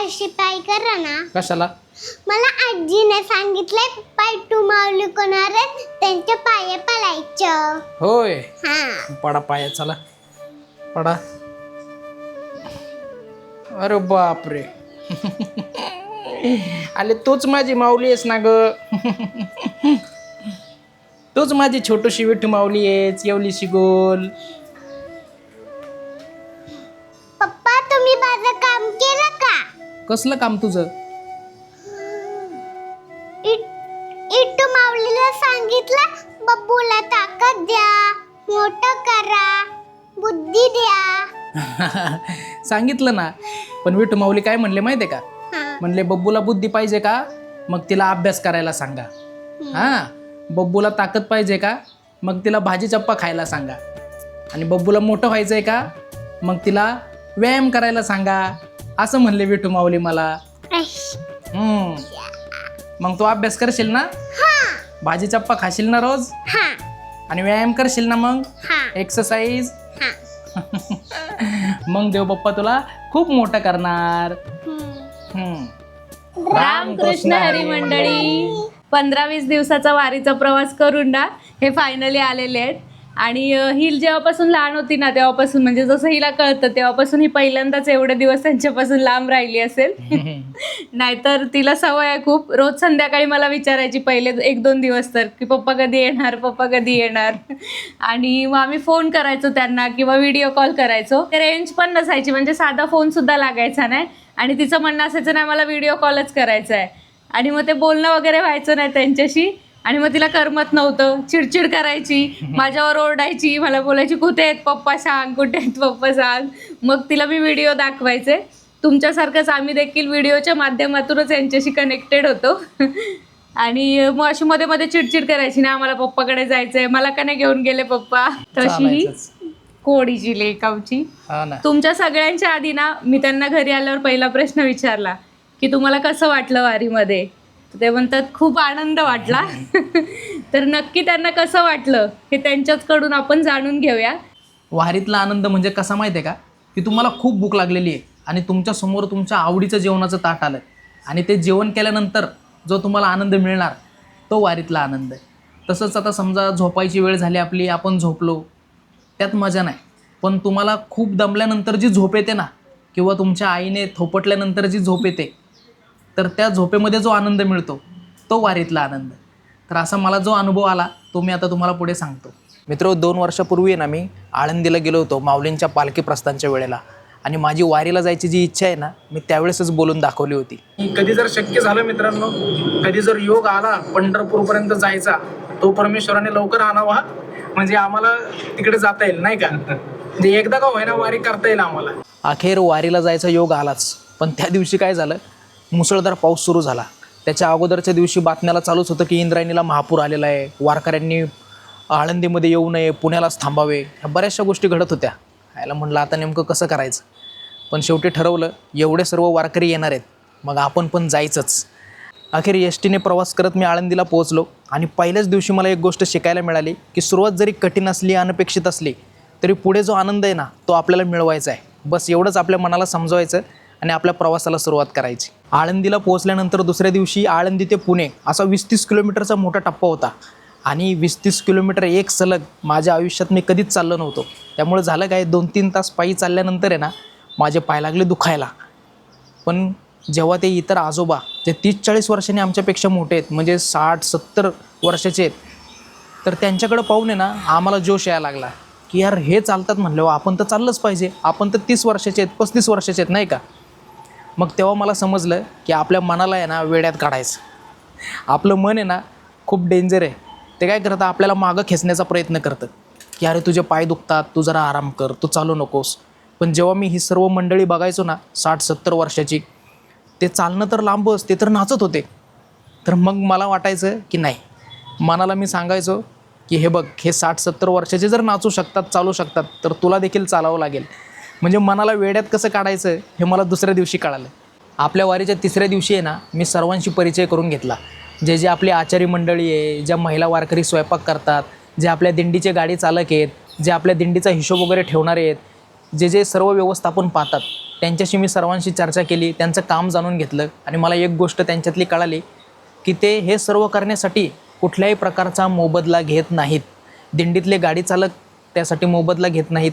अशी पाय करा ना. कशाला? मला आजीने सांगितलंय पाय टुमावली कोणारे त्यांच्या पाया पडायचं. होय, हा. पडा पाया, चला पडा. अरे बापरे. आले तूच माझी माऊली आहेस ना ग. तूच माझी छोटीशी विठू माऊली आहेस, एवढीशी गोल. पप्पा तुम्ही माझं काम केलं का? कसलं काम तुझं? इट्टू माऊलीला सांगितलं बब्बूला ताकद द्या, मोठं करा, बुद्धी द्या. सांगितलं ना, पण विठू माऊली काय म्हणले माहितीये का? म्हणले बब्बूला बुद्धी पाहिजे का, मग तिला अभ्यास करायला सांगा. हा, बब्बूला ताकद पाहिजे का, मग तिला भाजी चप्पा खायला सांगा. आणि बब्बूला मोठं व्हायचंय का, मग तिला व्यायाम करायला सांगा. असं म्हणले विठू माऊली मला. मग तू अभ्यास करशील ना, भाजी चप्पा खाशील ना रोज, आणि व्यायाम करशील ना, मग एक्सरसाइज. मग देव बाप्पा तुला खूप मोठं करणार. रामकृष्ण हरी मंडळी. 15-20 दिवसाचा वारीचा प्रवास करून ना हे फायनली आलेले आहेत. आणि ही जेव्हापासून लहान होती ना तेव्हापासून, म्हणजे जसं हिला कळतं तेव्हापासून ही पहिल्यांदाच एवढे दिवस त्यांच्यापासून लांब राहिली असेल. नाहीतर तिला सवय आहे खूप. रोज संध्याकाळी मला विचारायची पहिले 1-2 दिवस तर, की पप्पा कधी येणार, पप्पा कधी येणार. आणि मग आम्ही फोन करायचो त्यांना किंवा व्हिडिओ कॉल करायचो. ते रेंज पण नसायची, म्हणजे साधा फोन सुद्धा लागायचा नाही. आणि तिचं म्हणणं असायचं नाही मला व्हिडिओ कॉलच करायचा आहे. आणि मग ते बोलणं वगैरे व्हायचं नाही त्यांच्याशी. आणि मग तिला करमत नव्हतं, चिडचिड करायची, माझ्यावर ओरडायची, मला बोलायची कुठे आहेत पप्पा सांग, कुठे आहेत पप्पा सांग. मग तिला मी व्हिडिओ दाखवायचे. तुमच्यासारखंच आम्ही देखील व्हिडिओच्या माध्यमातूनच यांच्याशी कनेक्टेड होतो. आणि मग अशी मध्ये मध्ये चिडचिड करायची ना, मला पप्पाकडे जायचंय, मला का नाही घेऊन गेले पप्पा. तशी ही कोडीची लेक आमची. तुमच्या सगळ्यांच्या आधी ना मी त्यांना घरी आल्यावर पहिला प्रश्न विचारला की तुम्हाला कसं वाटलं वारीमध्ये. ते म्हणतात खूप आनंद वाटला. तर नक्की त्यांना कसं वाटलं हे त्यांच्याचकडून आपण जाणून घेऊया. वारीतला आनंद म्हणजे कसा माहिती आहे का, की तुम्हाला खूप भूक लागलेली आहे आणि तुमच्यासमोर तुमच्या आवडीचं जेवणाचं ताट आलं आणि ते जेवण केल्यानंतर जो तुम्हाला आनंद मिळणार तो वारीतला आनंद आहे. तसंच आता समजा झोपायची वेळ झाली आपली, आपण झोपलो, त्यात मजा नाही. पण तुम्हाला खूप दमल्यानंतर जी झोप येते ना, किंवा तुमच्या आईने थोपटल्यानंतर जी झोप येते, तर त्या झोपेमध्ये जो आनंद मिळतो तो वारीतला आनंद. तर असा मला जो अनुभव आला तो मी आता तुम्हाला पुढे सांगतो. मित्र, 2 वर्षापूर्वी ना मी आळंदीला गेलो होतो माऊलींच्या पालखी प्रस्थानच्या वेळेला. आणि माझी वारीला जायची जी इच्छा आहे ना, मी त्यावेळेसच बोलून दाखवली होती. कधी जर शक्य झालं मित्रांनो, कधी जर योग आला पंढरपूरपर्यंत जायचा, तो परमेश्वराने लवकर आणावा, म्हणजे आम्हाला तिकडे जाता येईल, नाही का. म्हणजे एकदा का होईना वारी करता येईल आम्हाला. अखेर वारीला जायचा योग आलाच. पण त्या दिवशी काय झालं, मुसळधार पाऊस सुरू झाला. त्याच्या अगोदरच्या दिवशी बातम्याला चालूच होतं की इंद्रायणीला महापूर आलेला आहे, वारकऱ्यांनी आळंदीमध्ये येऊ नये, पुण्यालाच थांबावे, ह्या बऱ्याचशा गोष्टी घडत होत्या. याला म्हणलं आता नेमकं कसं करायचं. पण शेवटी ठरवलं एवढे सर्व वारकरी येणार आहेत, मग आपण पण जायचंच. अखेर एस टीने प्रवास करत मी आळंदीला पोहोचलो. आणि पहिल्याच दिवशी मला एक गोष्ट शिकायला मिळाली की सुरुवात जरी कठीण असली, अनपेक्षित असली, तरी पुढे जो आनंद आहे ना तो आपल्याला मिळवायचा आहे. बस एवढंच आपल्या मनाला समजवायचं आणि आपल्या प्रवासाला सुरुवात करायची. आळंदीला पोहोचल्यानंतर दुसऱ्या दिवशी आळंदी ते पुणे असा 20-30 किलोमीटरचा मोठा टप्पा होता. आणि 20-30 किलोमीटर एक सलग माझ्या आयुष्यात मी कधीच चाललो नव्हतो. त्यामुळे झालं काय, 2-3 तास पायी चालल्यानंतर आहे ना माझे पाय लागले दुखायला. पण जेव्हा ते इतर आजोबा जे 30-40 वर्षांनी आमच्यापेक्षा मोठे आहेत, म्हणजे 60-70 वर्षाचे आहेत, तर त्यांच्याकडं पाहून आहे ना आम्हाला जोश यायला लागला की यार हे चालतात म्हणल्यावर आपण तर चाललंच पाहिजे. आपण तर 30 वर्षाचे आहेत, 35 वर्षाचे आहेत, नाही का. मग तेव्हा मला समजलं की आपल्या मनाला आहे ना वेड्यात काढायचं. आपलं मन आहे ना खूप डेंजर आहे. ते काय करतं, आपल्याला मागं खेचण्याचा प्रयत्न करतं की अरे तुझे पाय दुखतात, तू जरा आराम कर, तू चालू नकोस. पण जेव्हा मी ही सर्व मंडळी बघायचो ना 60-70 वर्षाची, ते चालणं तर लांबच, ते तर नाचत होते. तर मग मला वाटायचं की नाही, मनाला मी सांगायचो की हे बघ, हे 60-70 वर्षाचे जर नाचू शकतात, चालू शकतात, तर तुला देखील चालावं लागेल. म्हणजे मनाला वेड्यात कसं काढायचं हे मला दुसऱ्या दिवशी कळालं. आपल्या वारीच्या 3ऱ्या दिवशी आहे ना मी सर्वांशी परिचय करून घेतला. जे जे आपली आचारी मंडळी आहे, ज्या महिला वारकरी स्वयंपाक करतात, जे आपल्या दिंडीचे गाडी चालक आहेत, जे आपल्या दिंडीचा हिशोब वगैरे ठेवणारे आहेत, जे जे सर्व व्यवस्थापन पाहतात, त्यांच्याशी मी सर्वांशी चर्चा केली, त्यांचं काम जाणून घेतलं आणि मला एक गोष्ट त्यांच्यातली कळाली की ते हे सर्व करण्यासाठी कुठल्याही प्रकारचा मोबदला घेत नाहीत. दिंडीतले गाडी चालक त्यासाठी मोबदला घेत नाहीत.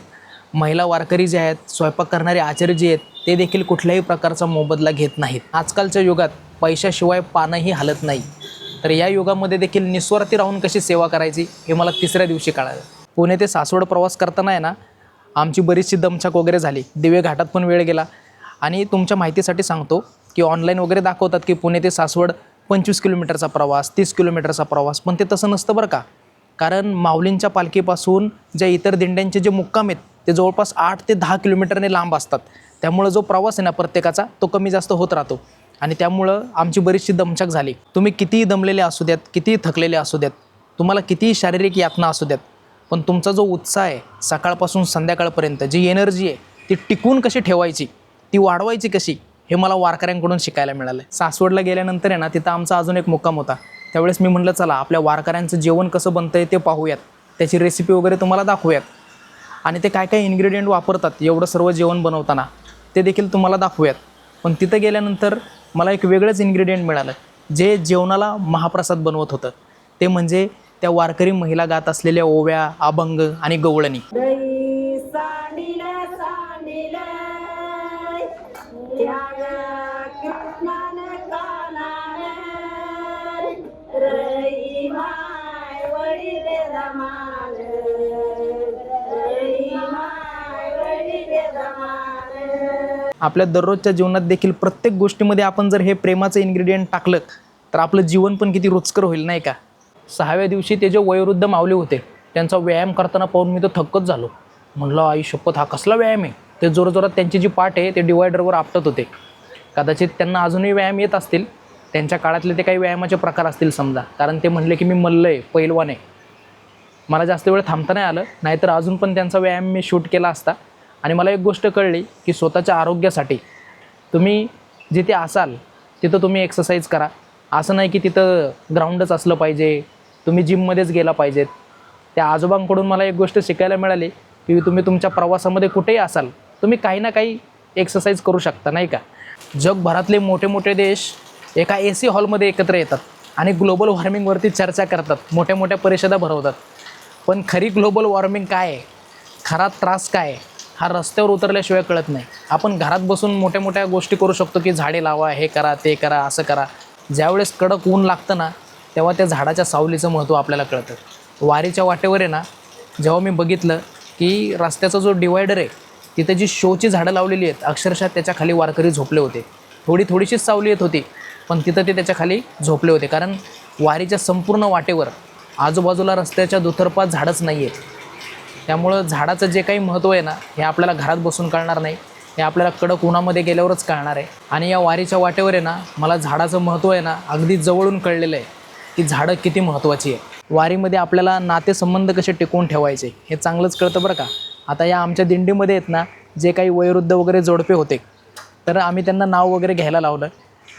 महिला वारकरी जे आहेत, स्वयंपाक करणारे आचार्य जे आहेत, ते देखील कुठल्याही प्रकारचा मोबदला घेत नाहीत. आजकालच्या युगात पैशाशिवाय पानही हलत नाही. तर या युगामध्ये देखील निस्वार्थी राहून कशी सेवा करायची हे मला तिसऱ्या दिवशी कळालं. पुणे ते सासवड प्रवास करताना आहे ना, आमची बरीचशी दमछाक वगैरे झाली. दिवे घाटात पण वेळ गेला. आणि तुमच्या माहितीसाठी सांगतो की ऑनलाईन वगैरे दाखवतात की पुणे ते सासवड 25 किलोमीटरचा प्रवास, 30 किलोमीटरचा प्रवास, पण ते तसं नसतं बरं का. कारण माऊलींच्या पालखीपासून ज्या इतर दिंड्यांचे जे मुक्काम आहेत ते जवळपास 8 ते 10 किलोमीटरने लांब असतात. त्यामुळं जो प्रवास आहे ना प्रत्येकाचा, तो कमी जास्त होत राहतो. आणि त्यामुळं आमची बरीचशी दमछाक झाली. तुम्ही कितीही दमलेले असू द्यात, कितीही थकलेले असू द्यात, तुम्हाला कितीही शारीरिक यातना असू द्यात, पण तुमचा जो उत्साह आहे सकाळपासून संध्याकाळपर्यंत, जी एनर्जी आहे ती टिकून कशी ठेवायची, ती वाढवायची कशी, हे मला वारकऱ्यांकडून शिकायला मिळालं. सासवडला गेल्यानंतर आहे ना, तिथं आमचा अजून एक मुक्काम होता. त्यावेळेस मी म्हटलं चला आपल्या वारकऱ्यांचं जेवण कसं बनतं आहे ते पाहूयात, त्याची रेसिपी वगैरे तुम्हाला दाखवूयात आणि ते काय काय इन्ग्रेडियंट वापरतात एवढं सर्व जेवण बनवताना ते देखील तुम्हाला दाखवूयात. पण तिथं गेल्यानंतर मला एक वेगळंच इन्ग्रेडियंट मिळालं जे जेवणाला महाप्रसाद बनवत होतं. ते म्हणजे त्या वारकरी महिला गात असलेल्या ओव्या, अभंग आणि गवळणी. आपल्या दररोजच्या जीवनात देखील प्रत्येक गोष्टीमध्ये आपण जर हे प्रेमाचं इन्ग्रेडियंट टाकलं तर आपलं जीवन पण किती रुचकर होईल नाही का. 6व्या दिवशी ते जे वयोवृद्ध माऊली होते त्यांचा व्यायाम करताना पाहून मी तर थक्कच झालो. म्हणलं आई शपथ, हा कसला व्यायाम आहे. ते जोरजोरात त्यांची जी पाठ आहे ते डिवायडरवर आपटत होते. कदाचित त्यांना अजूनही व्यायाम येत असतील, त्यांच्या काळातले ते काही व्यायामाचे प्रकार असतील समजा. कारण ते म्हणले की मी मल्ल आहे, पैलवान आहे. मला जास्त वेळ थांबता नाही आलं, नाहीतर अजून पण त्यांचा व्यायाम मी शूट केला असता. आणि मला एक गोष्ट कळली की स्वतःच्या आरोग्यासाठी तुम्ही जिथे असाल तिथं तुम्ही एक्सरसाइज करा. असं नाही की तिथं ग्राउंडच असलं पाहिजे, तुम्ही जिममध्येच गेला पाहिजेत. त्या आजोबांकडून मला एक गोष्ट शिकायला मिळाली की तुम्ही तुमच्या प्रवासामध्ये कुठेही असाल तुम्ही काही ना काही एक्सरसाइज करू शकता नाही का. जगभरातले मोठे मोठे देश एका AC हॉलमध्ये एकत्र येतात आणि ग्लोबल वॉर्मिंगवरती चर्चा करतात, मोठ्या मोठ्या परिषदा भरवतात. पण खरी ग्लोबल वॉर्मिंग काय आहे, खरा त्रास काय आहे, हा रस्त्यावर उतरल्याशिवाय कळत नाही. आपण घरात बसून मोठ्या मोठ्या गोष्टी करू शकतो की झाडे लावा, हे करा, ते करा, असं करा. ज्यावेळेस कडक ऊन लागतं ना तेव्हा त्या झाडाच्या सावलीचं महत्त्व आपल्याला कळतं. वारीच्या वाटेवर आहे ना, जेव्हा मी बघितलं की रस्त्याचा जो डिवायडर आहे तिथे जी शोची झाडं लावलेली आहेत, अक्षरशः त्याच्या खाली वारकरी झोपले होते. थोडीशीच सावली येत होती पण तिथं ते त्याच्या खाली झोपले होते. कारण वारीच्या संपूर्ण वाटेवर आजूबाजूला रस्त्याच्या दुतर्फा झाडच नाही आहे. त्यामुळं झाडाचं जे काही महत्त्व आहे ना हे आपल्याला घरात बसून कळणार नाही, हे आपल्याला कडक उन्हामध्ये गेल्यावरच कळणार आहे. आणि या वारीच्या वाटेवर आहे ना मला झाडाचं महत्त्व आहे ना अगदी जवळून कळलेलं आहे की झाडं किती महत्त्वाची आहे. वारीमध्ये आपल्याला नातेसंबंध कसे टिकवून ठेवायचे हे चांगलंच कळतं बरं का. आता या आमच्या दिंडीमध्ये आहेत ना जे काही वयोवृद्ध वगैरे जोडपे होते तर आम्ही त्यांना नाव वगैरे घ्यायला लावलं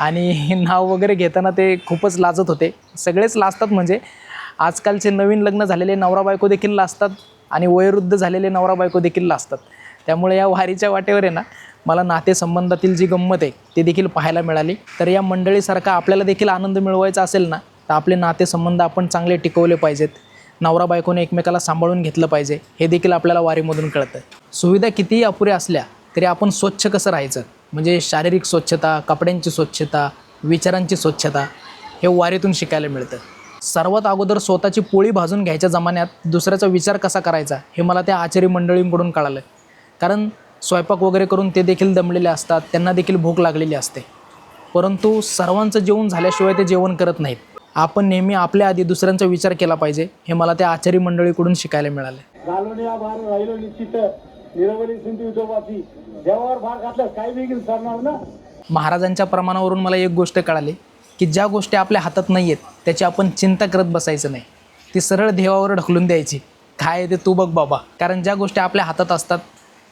आणि नाव वगैरे घेताना ते खूपच लाजत होते. सगळेच लाजतात, म्हणजे आजकालचे नवीन लग्न झालेले नवरा बायको देखील लाजतात आणि वयोवृद्ध झालेले नवरा बायको देखील लाजतात. त्यामुळे या वारीच्या वाटेवर आहे ना मला नातेसंबंधातील जी गंमत आहे ती देखील पाहायला मिळाली. तर या मंडळीसारखा आपल्याला देखील आनंद मिळवायचा असेल ना तर आपले नातेसंबंध आपण चांगले टिकवले पाहिजेत. नवरा बायकोने एकमेकाला सांभाळून घेतलं पाहिजे, हे देखील आपल्याला वारीमधून कळतं. सुविधा कितीही अपुऱ्या असल्या तरी आपण स्वच्छ कसं राहायचं, म्हणजे शारीरिक स्वच्छता, कपड्यांची स्वच्छता, विचारांची स्वच्छता, हे वारीतून शिकायला मिळतं. सर्वात अगोदर स्वतःची पोळी भाजून घ्यायच्या जमान्यात दुसऱ्याचा विचार कसा करायचा हे मला त्या आचारी मंडळींकडून कळालं. कारण स्वयंपाक वगैरे करून ते देखील दमलेले असतात, त्यांना देखील भूक लागलेली असते. परंतु सर्वांचं जेवण झाल्याशिवाय ते जेवण करत नाहीत. आपण नेहमी आपल्या आधी दुसऱ्यांचा विचार केला पाहिजे, हे मला त्या आचारी मंडळीकडून शिकायला मिळालं. महाराजांच्या प्रमाणावरून मला एक गोष्ट कळाली की ज्या गोष्टी आपल्या हातात नाही आहेत त्याची आपण चिंता करत बसायचं नाही, ती सरळ देवावर ढकलून द्यायची. काय आहे ते तू बघ बाबा. कारण ज्या गोष्टी आपल्या हातात असतात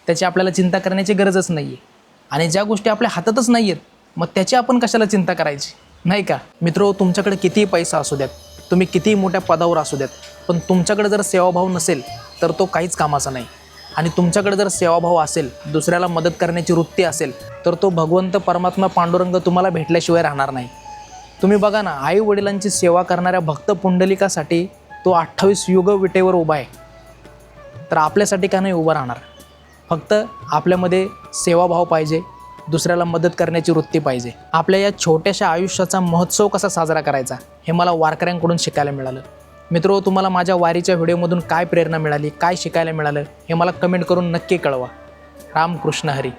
त्याची आपल्याला चिंता करण्याची गरजच नाही आहे. आणि ज्या गोष्टी आपल्या हातातच नाही आहेत मग त्याची आपण कशाला चिंता करायची, नाही का. मित्रो, तुमच्याकडे कितीही पैसा असू द्यात, तुम्ही कितीही मोठ्या पदावर असू द्यात, पण तुमच्याकडे जर सेवाभाव नसेल तर तो काहीच कामाचा नाही. आणि तुमच्याकडे जर सेवाभाव असेल, दुसऱ्याला मदत करण्याची वृत्ती असेल, तर तो भगवंत परमात्मा पांडुरंग तुम्हाला भेटल्याशिवाय राहणार नाही. तुम्ही बघा ना, आई वडिलांची सेवा करणाऱ्या भक्त पुंडलिकासाठी तो 28 युग विटेवर उभा आहे, तर आपल्यासाठी का नाही उभा राहणार? फक्त आपल्यामध्ये सेवाभाव पाहिजे, दुसऱ्याला मदत करण्याची वृत्ती पाहिजे. आपल्या या छोट्याशा आयुष्याचा महोत्सव कसा साजरा करायचा हे मला वारकऱ्यांकडून शिकायला मिळालं. मित्रो, तुम्हाला माझ्या वारीच्या व्हिडिओमधून काय प्रेरणा मिळाली, काय शिकायला मिळालं हे मला कमेंट करून नक्की कळवा. रामकृष्ण हरी.